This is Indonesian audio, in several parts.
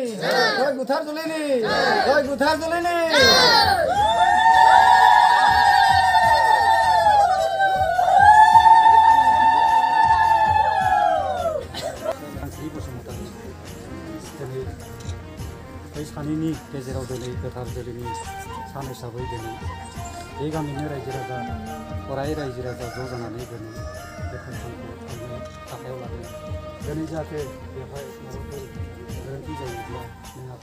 Jai Guthar Julini. Jai Guthar Julini. सानैनि गेजेराव दिनै गोथार जुलिनि सान हिसाबै दिनै बे गामिनि रायजो राजा अराय रायजो राजा ज' जानानै दिनै बे फांसनखौ खुंनो आखायाव लादों। दिनै जाहाथे बेवहाय माबाफोर गोरोन्थि जायोब्ला नों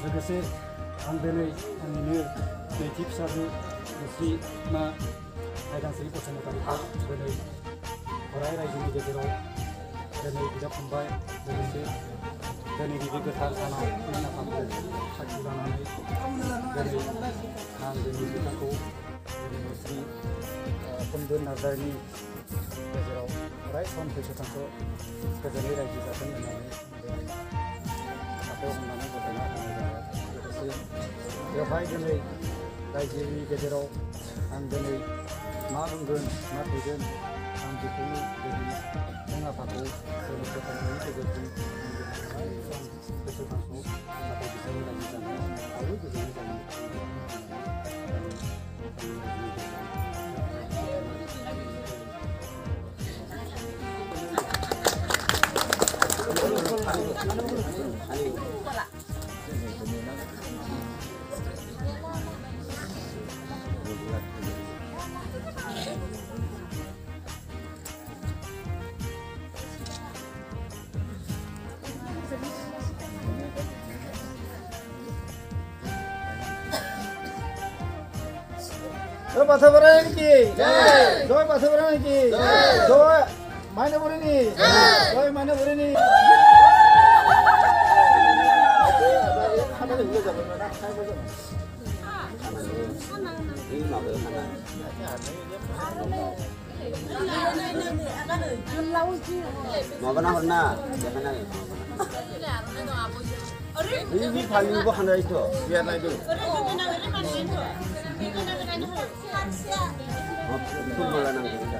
लोगोसे आं दिनै आंनिनो नैथि फिसाजो मुस्रि मा आयदास्रि बसुमतारीखौ दिनै अराय रायजोनि गेजेराव दिनै बिदा फंबाय लोगोसे दिनै बे गोथार सानाव नाफामखौ साखि लानानै दिनै आं दिनै बिथांखौ मुस्रि कुन्दन नार्जारिनि गेजेराव अराय सम फैसोथांखौ गोजोनै रायजो जाथों होननानै आखायाव हमनानै गथायना होनाय जाबाय। लोगोसे बेवहाय दिनै रायजोनि गेजेराव आं दिनै मा बुंगोन मा फैगोन आं बेखौनो दिनै जों आफाखौ जों फोथायनायनि गेजेरजों गोसोखांखौ नाथाय बिसोरनि रायजो जानायाव आरो गोजोननाय जायो। Jai Bathavara ki jai, jai Bathavara ki jai, Mainapuri ni jai, Mainapuri ni. Mau benar horna, jangan nanya. Ini paling bukan dari itu, biar naik dulu. Pun bola nang kita.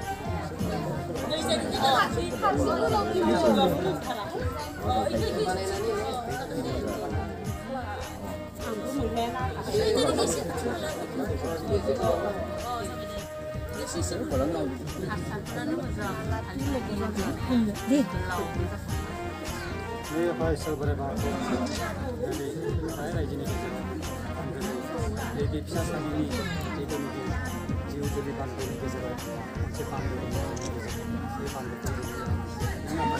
Ini apa sebenarnya dari saya rajin ini. Jadi bisa sendiri itu mungkin jiwa jadi pandu gezeran, macam pandu ini pandu ini apa?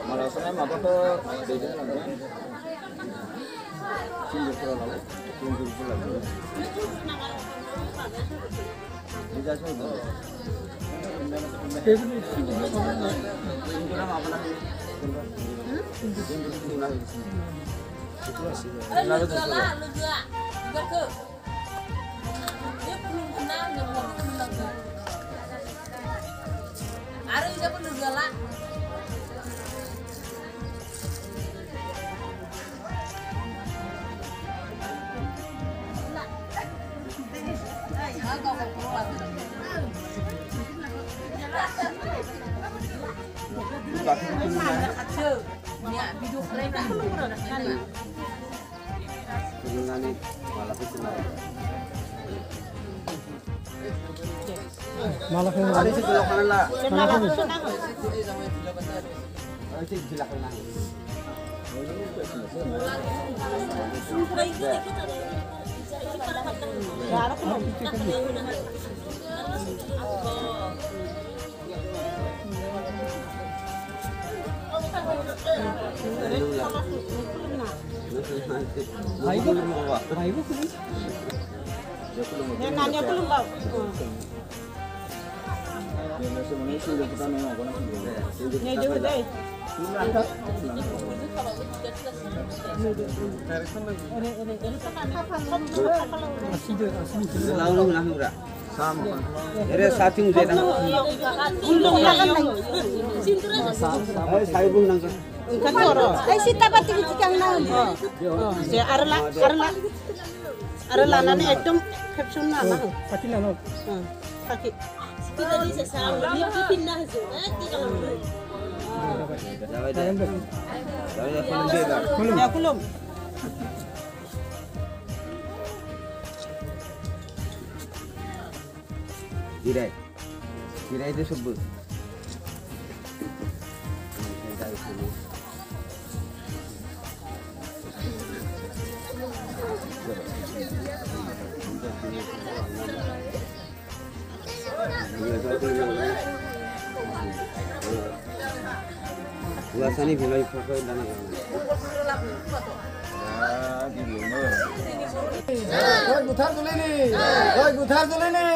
Kalau saya mau apa ke beda lagi? Sini pulang lagi, tunggu pulang lagi. Bisa semua. Tunggu nama apa lagi? Tunggu lagi. Situasi. Lalu tu. Juga ke. Dia belum kenal dengan lagi. Ada dia pun juga lah. Malah yang ada sih belok kanan lah. kenapa nih? Ada sih belok kanan. Ibu sini. Nanya belum bau. Ya, sebenarnya sudah kita nengok kan. Nya juga deh. Lalu nak murah. Sama. Ini satu muda dah. Saya pun nangkep. Ay sita pati bitikang na. Je arla na ni ekdom caption na na. Pati na no. Pati. Kita di sesama ni pindah je. Ya kulum. Kirai itu sebut. Ulasani bilai pakai dana. Di rumah. Rồi, Guthar Dulini.